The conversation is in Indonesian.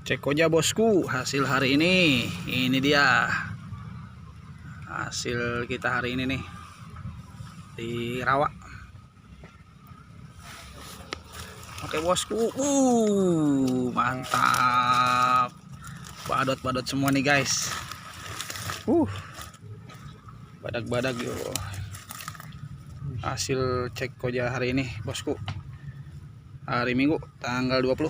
Cek aja bosku hasil hari ini dia hasil kita hari ini nih di rawa. Oke bosku, mantap, badot semua nih guys. Badak yuk. Hasil cek koja hari ini bosku, hari Minggu tanggal 20.